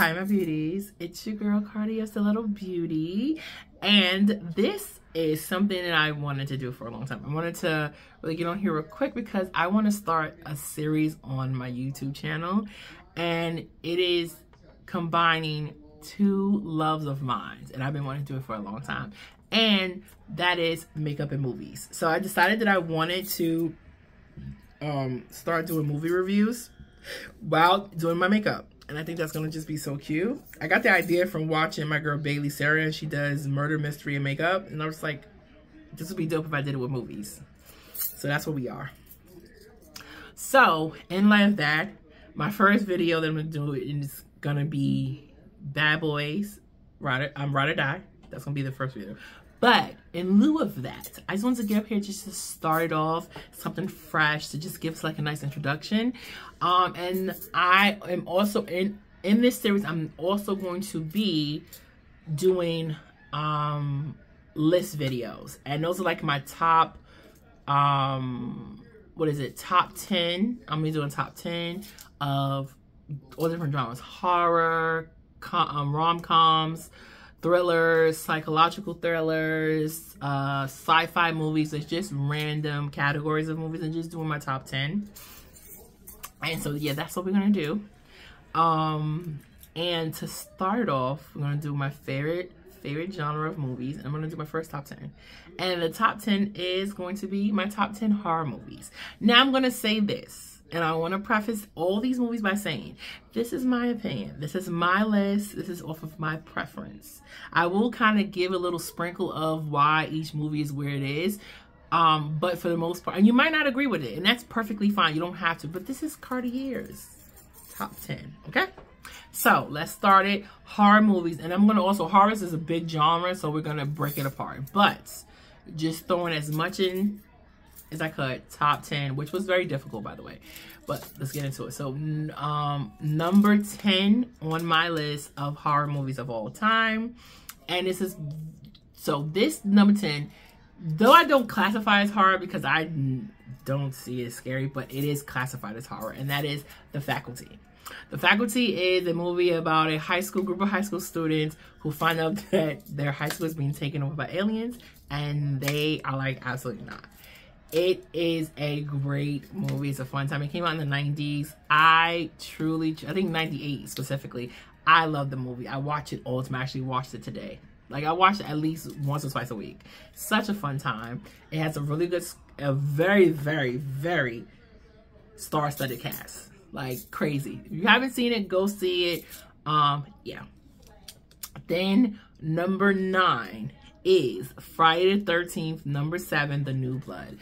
Hi, my beauties. It's your girl, Cardi, the little beauty. And this is something that I wanted to do for a long time. I wanted to really get on here real quick because I want to start a series on my YouTube channel. And it is combining two loves of mine. And I've been wanting to do it for a long time. And that is makeup and movies. So I decided that I wanted to start doing movie reviews while doing my makeup. And I think that's going to just be so cute. I got the idea from watching my girl Bailey Sarah, and she does murder, mystery, and makeup. And I was like, this would be dope if I did it with movies. So that's what we are. So, in light of that, my first video that I'm going to do is going to be Bad Boys, Ride or Die. That's going to be the first video. But in lieu of that, I just wanted to get up here just to start it off, something fresh to just give us like a nice introduction. And I am also in this series, I'm also going to be doing list videos. And those are like my top, top 10. I'm gonna be doing top 10 of all different genres: horror, rom-coms, thrillers, psychological thrillers, sci-fi movies. It's just random categories of movies and just doing my top 10. And so yeah, that's what we're gonna do. And to start off, we're gonna do my favorite genre of movies. I'm gonna do my first top 10. And the top 10 is going to be my top 10 horror movies. Now I'm gonna say this, and I want to preface all these movies by saying, this is my opinion. This is my list. This is off of my preference. I will kind of give a little sprinkle of why each movie is where it is. But for the most part, and you might not agree with it, and that's perfectly fine. You don't have to. But this is Cartier's top 10, okay? So let's start it. Horror movies. And I'm going to also, horror is a big genre, so we're going to break it apart. But just throwing as much in as I could, top 10, which was very difficult, by the way. But let's get into it. So, number 10 on my list of horror movies of all time. And this is, so this number 10, though I don't classify as horror because I don't see it as scary, but it is classified as horror, and that is The Faculty. The Faculty is a movie about a group of high school students who find out that their high school is being taken over by aliens, and they are like, absolutely not. It is a great movie. It's a fun time. It came out in the 90s. I think 98 specifically. I love the movie. I watch it all the time. I actually watched it today. Like, I watch it at least once or twice a week. Such a fun time. It has a really good, a very, very, very star-studded cast. Like, crazy. If you haven't seen it, go see it. Yeah. Then, number 9 is Friday the 13th, number 7, The New Blood.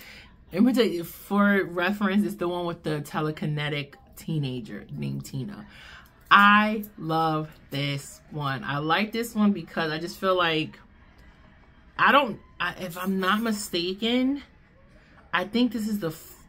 And for reference, it's the one with the telekinetic teenager named Tina. I love this one. I like this one because I just feel like, if I'm not mistaken, I think this is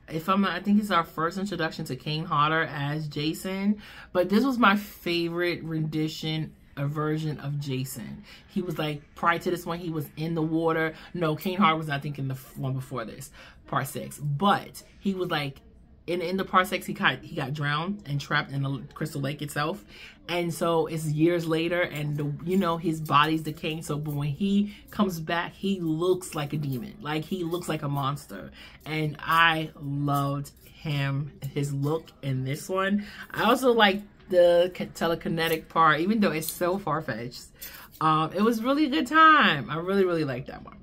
I think it's our first introduction to Kane Hodder as Jason. But this was my favorite rendition, a version of Jason. He was like, prior to this one, he was in the water. No, Kane Hodder was, I think, in the one before this, part 6. But he was like, in the part 6, he got drowned and trapped in the Crystal Lake itself. And so it's years later, and his body's decaying. So but when he comes back, he looks like a demon. Like, he looks like a monster. And I loved his look in this one. I also like the telekinetic part, even though it's so far-fetched. It was really a good time. I really, really like that one.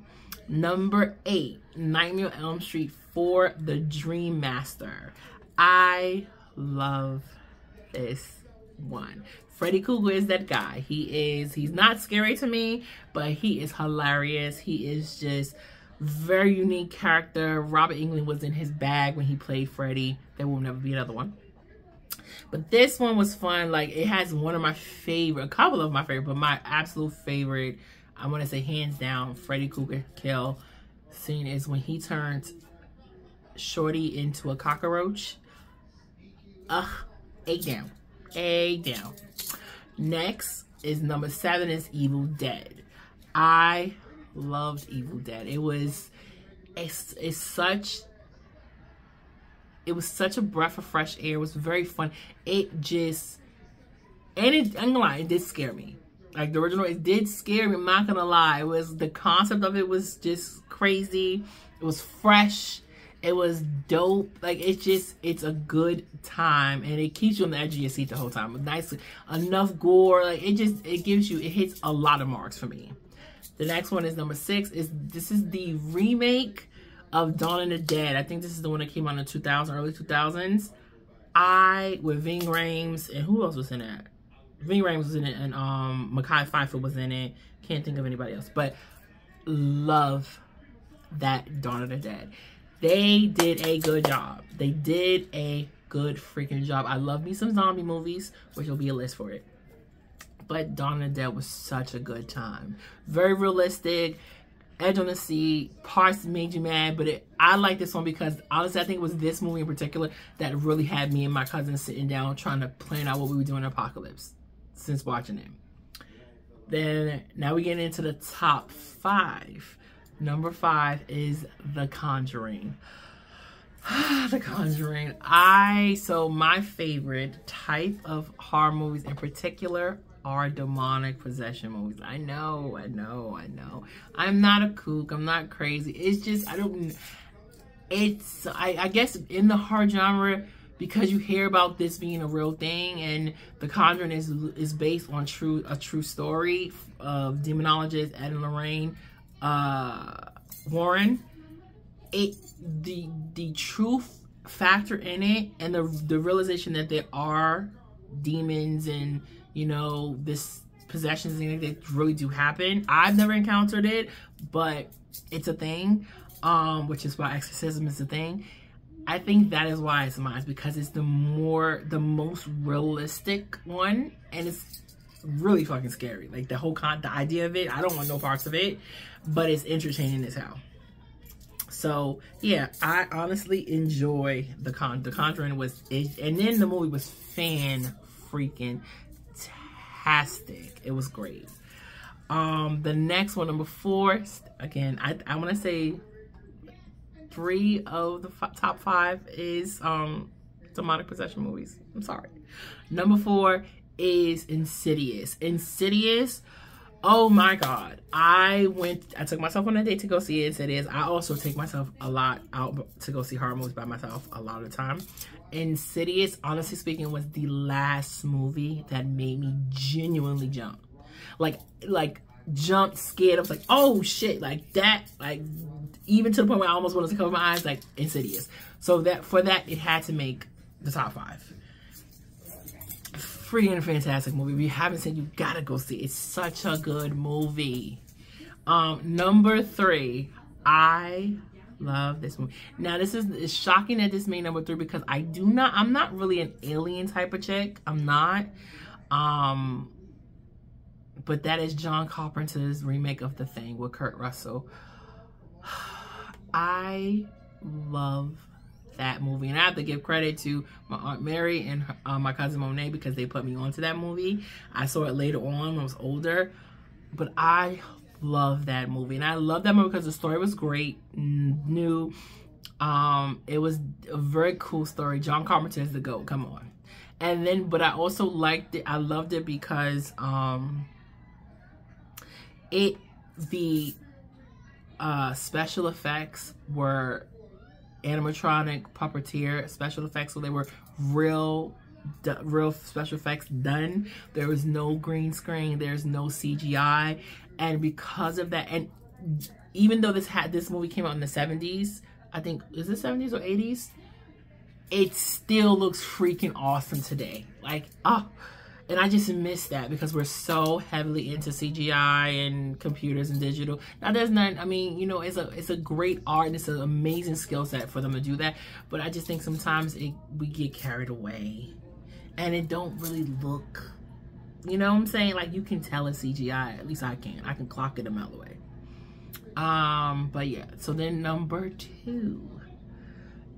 Number 8, Nightmare on Elm Street 4, The Dream Master. I love this one. Freddy Krueger is that guy. He's not scary to me, but he is hilarious. He is just very unique character. Robert Englund was in his bag when he played Freddy. There will never be another one. But this one was fun. Like, it has one of my favorite, a couple of my favorite, but my absolute favorite, I want to say hands down, Freddy Krueger kill scene is when he turns Shorty into a cockroach. Ugh, A down. Next is number 7 is Evil Dead. I loved Evil Dead. It was such a breath of fresh air. It was very fun. It just And I'm gonna lie, it did scare me. Like the original, it did scare me. I'm not gonna lie. It was, the concept of it was just crazy. It was fresh. It was dope. Like it's a good time, and it keeps you on the edge of your seat the whole time. With nice, enough gore. Like it hits a lot of marks for me. The next one is number 6. This is the remake of Dawn of the Dead. I think this is the one that came out in the early 2000s. With Ving Rhames, and who else was in it? Ving Rhames was in it, and Mekhi Phifer was in it. Can't think of anybody else, but love that Dawn of the Dead. They did a good job. They did a good freaking job. I love me some zombie movies, which will be a list for it. But Dawn of the Dead was such a good time. Very realistic, edge on the seat, parts made you mad, but I like this one because honestly, I think it was this movie in particular that really had me and my cousin sitting down trying to plan out what we were doing in Apocalypse since watching it. Then now we get into the top 5. Number 5 is The Conjuring. The Conjuring. So my favorite type of horror movies in particular are demonic possession movies. I know. I'm not a kook. I'm not crazy. It's just, I guess in the horror genre, because you hear about this being a real thing, and The Conjuring is based on a true story of demonologist Ed and Lorraine Warren. The truth factor in it, and the realization that there are demons and, you know, this possessions and things that really do happen. I've never encountered it, but it's a thing, which is why exorcism is a thing. I think that is why it's mine, because it's the most realistic one, and it's really fucking scary. Like the idea of it, I don't want no parts of it, but it's entertaining as hell. So yeah, I honestly enjoy The Conjuring and then the movie was fan-freaking-tastic. It was great. The next one, number 4, again, I want to say 3 of the top 5 is demonic possession movies. I'm sorry. Number 4 is Insidious. Insidious, oh my God. I took myself on a date to go see Insidious. I also take myself a lot out to go see horror movies by myself a lot of the time. Insidious, honestly speaking, was the last movie that made me genuinely jump. Like jumped, scared. I was like, oh shit, like that, like even to the point where I almost wanted to cover my eyes, like Insidious. So for that, it had to make the top 5. Freaking fantastic movie. If you haven't seen it, you gotta go see it. It's such a good movie. Number 3, I love this movie. Now it's shocking that this made number 3 because I'm not really an alien type of chick. I'm not. But that is John Carpenter's remake of The Thing with Kurt Russell. I love that movie, and I have to give credit to my Aunt Mary and my cousin Monet because they put me onto that movie. I saw it later on when I was older, but I love that movie, and I love that movie because the story was great, new. It was a very cool story. John Carpenter is the GOAT. Come on. And then, but I also liked it. I loved it because the special effects were animatronic puppeteer special effects, so they were real special effects done. There was no green screen, there's no CGI, and because of that, and even though this movie came out in the 70s, I think, is it 70s or 80s? It still looks freaking awesome today. Like, and I just miss that because we're so heavily into CGI and computers and digital. Now there's not, I mean, you know, it's a great art and it's an amazing skill set for them to do that. But I just think sometimes we get carried away and it don't really look, you know what I'm saying? Like you can tell it's CGI, at least I can clock it a mile away. But yeah, so then number 2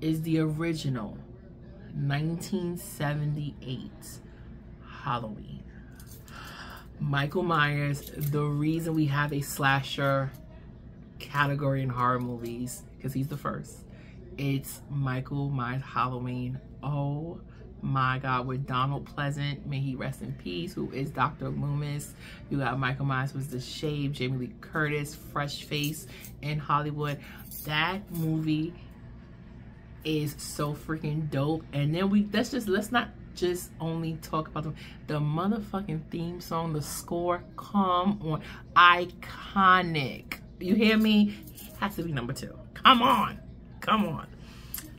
is the original 1978 Halloween. Michael Myers, the reason we have a slasher category in horror movies, because he's the first, it's Michael Myers Halloween. Oh my God, with Donald Pleasant, may he rest in peace, who is Dr. Loomis. You got Michael Myers, who's The Shave, Jamie Lee Curtis, fresh face in Hollywood. That movie is so freaking dope. And then let's not just only talk about the motherfucking theme song, the score, come on, iconic. You hear me? Has to be number 2. Come on, come on.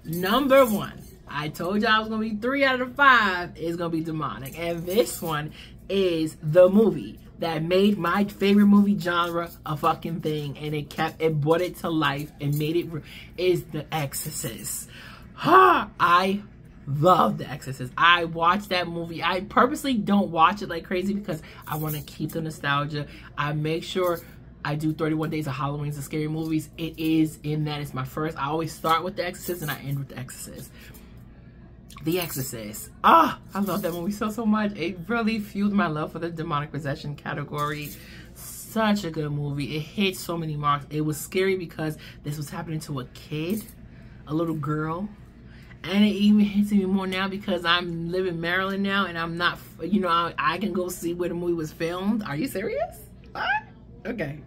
Number 1, I told y'all I was gonna be 3 out of 5 is gonna be demonic, and this one is the movie that made my favorite movie genre a fucking thing, and it brought it to life and made it is The Exorcist. I love The Exorcist. I watched that movie. I purposely don't watch it like crazy because I want to keep the nostalgia. I make sure I do 31 Days of Halloween, the scary movies. It is in that. It's my first. I always start with The Exorcist and I end with The Exorcist. The Exorcist. I love that movie so much. It really fueled my love for the demonic possession category. Such a good movie. It hit so many marks. It was scary because this was happening to a kid, a little girl. And it even hits me more now because I'm living in Maryland now and I'm not, you know, I can go see where the movie was filmed. Are you serious? What? Okay.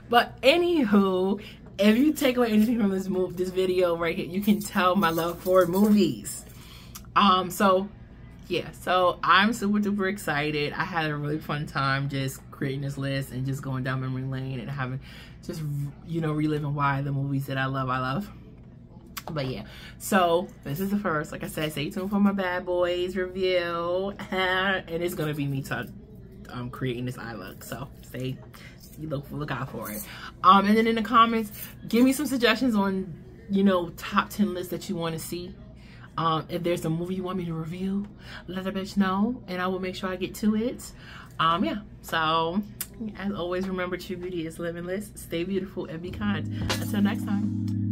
But anywho, if you take away anything from this video right here, you can tell my love for movies. So yeah, so I'm super duper excited. I had a really fun time just creating this list and just going down memory lane and having just, you know, reliving why the movies that I love. But yeah, so this is the first. Like I said, stay tuned for my Bad Boys review, and it's gonna be me creating this eye look. So look out for it. And then in the comments, give me some suggestions on, you know, top 10 lists that you want to see. If there's a movie you want me to review, let a bitch know, and I will make sure I get to it. Yeah. So as always, remember, true beauty is limitless. Stay beautiful and be kind. Until next time.